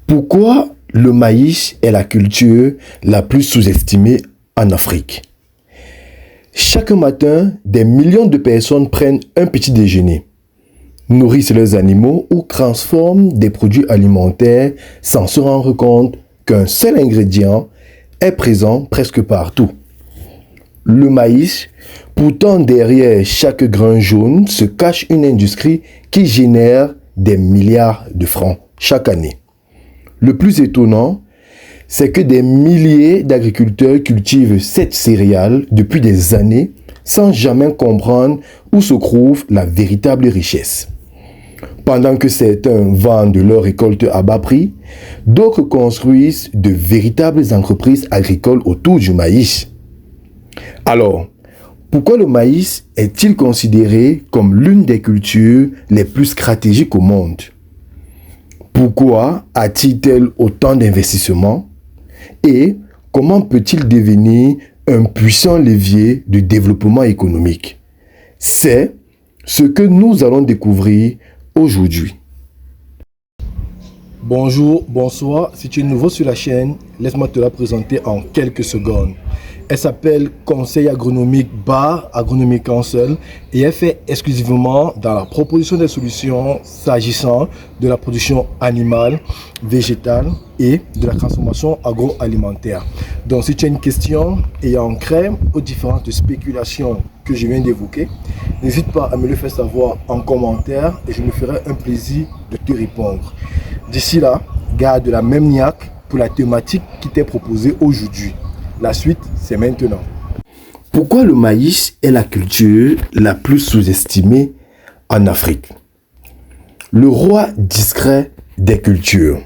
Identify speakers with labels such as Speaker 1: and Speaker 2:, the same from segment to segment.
Speaker 1: Pourquoi le maïs est la culture la plus sous-estimée en Afrique? Chaque matin, des millions de personnes prennent un petit déjeuner, nourrissent leurs animaux ou transforment des produits alimentaires sans se rendre compte qu'un seul ingrédient est présent presque partout. Le maïs, pourtant derrière chaque grain jaune se cache une industrie qui génère des milliards de francs chaque année. Le plus étonnant, c'est que des milliers d'agriculteurs cultivent cette céréale depuis des années sans jamais comprendre où se trouve la véritable richesse. Pendant que certains vendent leur récolte à bas prix, d'autres construisent de véritables entreprises agricoles autour du maïs. Alors, pourquoi le maïs est-il considéré comme l'une des cultures les plus stratégiques au monde? Pourquoi attire-t-elle autant d'investissements? Et comment peut-il devenir un puissant levier de développement économique? C'est ce que nous allons découvrir aujourd'hui. Bonjour, bonsoir. Si tu es nouveau sur la chaîne, laisse-moi te la présenter en quelques secondes. Elle s'appelle Conseil agronomique Bar Agronomic Council et elle fait exclusivement dans la proposition des solutions s'agissant de la production animale, végétale et de la transformation agroalimentaire. Donc si tu as une question ayant trait aux différentes spéculations que je viens d'évoquer, n'hésite pas à me le faire savoir en commentaire et je me ferai un plaisir de te répondre. D'ici là, garde la même niaque pour la thématique qui t'est proposée aujourd'hui. La suite, c'est maintenant. Pourquoi le maïs est la culture la plus sous-estimée en Afrique? Le roi discret des cultures.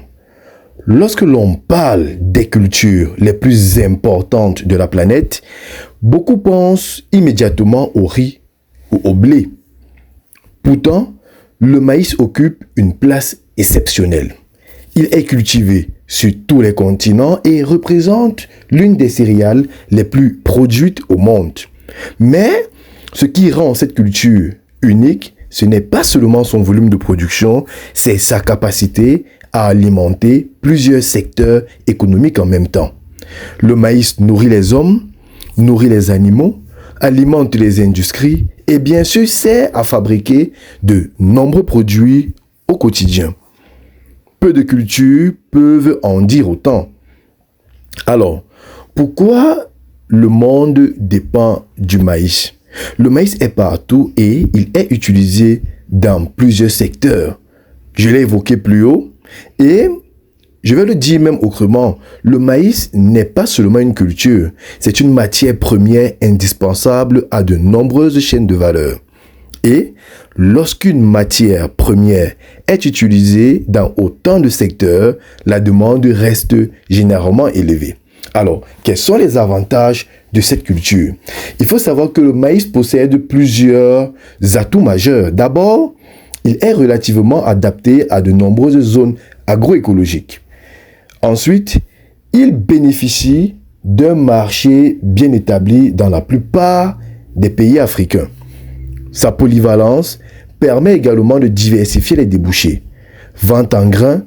Speaker 1: Lorsque l'on parle des cultures les plus importantes de la planète, beaucoup pensent immédiatement au riz ou au blé. Pourtant, le maïs occupe une place exceptionnelle. Il est cultivé sur tous les continents et représente l'une des céréales les plus produites au monde. Mais ce qui rend cette culture unique, ce n'est pas seulement son volume de production, c'est sa capacité à alimenter plusieurs secteurs économiques en même temps. Le maïs nourrit les hommes, nourrit les animaux, alimente les industries et bien sûr sert à fabriquer de nombreux produits au quotidien. Peu de cultures peuvent en dire autant. Alors, pourquoi le monde dépend du maïs? Le maïs est partout et il est utilisé dans plusieurs secteurs. Je l'ai évoqué plus haut et je vais le dire même autrement. Le maïs n'est pas seulement une culture, c'est une matière première indispensable à de nombreuses chaînes de valeur. Et lorsqu'une matière première est utilisée dans autant de secteurs, la demande reste généralement élevée. Alors, quels sont les avantages de cette culture? Il faut savoir que le maïs possède plusieurs atouts majeurs. D'abord, il est relativement adapté à de nombreuses zones agroécologiques. Ensuite, il bénéficie d'un marché bien établi dans la plupart des pays africains. Sa polyvalence permet également de diversifier les débouchés. Vente en grains,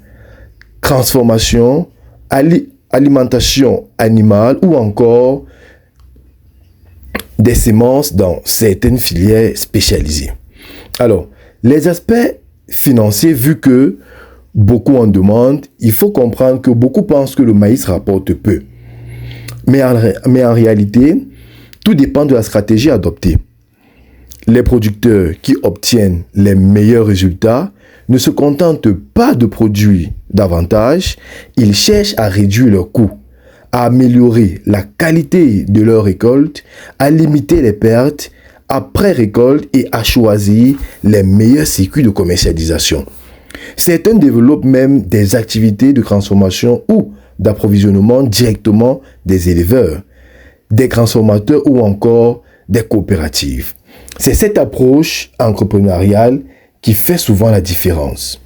Speaker 1: transformation, alimentation animale ou encore des semences dans certaines filières spécialisées. Alors, les aspects financiers, vu que beaucoup en demandent, il faut comprendre que beaucoup pensent que le maïs rapporte peu. Mais en réalité, tout dépend de la stratégie adoptée. Les producteurs qui obtiennent les meilleurs résultats ne se contentent pas de produire davantage, ils cherchent à réduire leurs coûts, à améliorer la qualité de leur récolte, à limiter les pertes après récolte et à choisir les meilleurs circuits de commercialisation. Certains développent même des activités de transformation ou d'approvisionnement directement des éleveurs, des transformateurs ou encore des coopératives. C'est cette approche entrepreneuriale qui fait souvent la différence.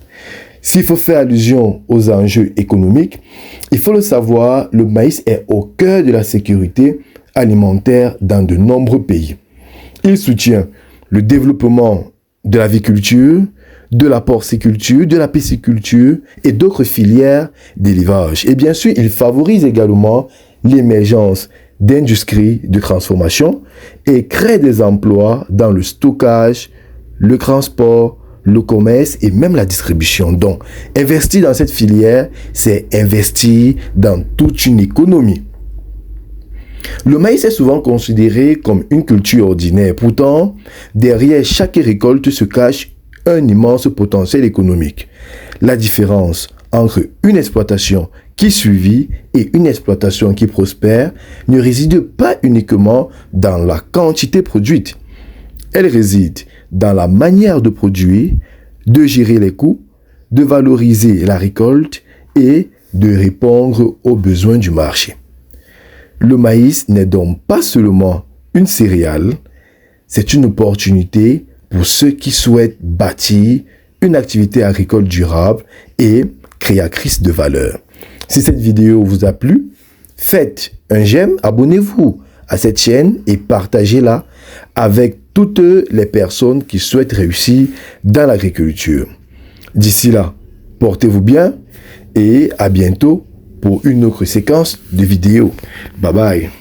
Speaker 1: S'il faut faire allusion aux enjeux économiques, il faut le savoir, le maïs est au cœur de la sécurité alimentaire dans de nombreux pays. Il soutient le développement de l'aviculture, de la porciculture, de la pisciculture et d'autres filières d'élevage. Et bien sûr, il favorise également l'émergence d'industries de transformation et crée des emplois dans le stockage, le transport, le commerce et même la distribution. Donc, investir dans cette filière, c'est investir dans toute une économie. Le maïs est souvent considéré comme une culture ordinaire. Pourtant, derrière chaque récolte se cache un immense potentiel économique. La différence entre une exploitation qui survit et une exploitation qui prospère ne réside pas uniquement dans la quantité produite. Elle réside dans la manière de produire, de gérer les coûts, de valoriser la récolte et de répondre aux besoins du marché. Le maïs n'est donc pas seulement une céréale, c'est une opportunité pour ceux qui souhaitent bâtir une activité agricole durable et créatrice de valeur. Si cette vidéo vous a plu, faites un j'aime, abonnez-vous à cette chaîne et partagez-la avec toutes les personnes qui souhaitent réussir dans l'agriculture. D'ici là, portez-vous bien et à bientôt pour une autre séquence de vidéos. Bye bye.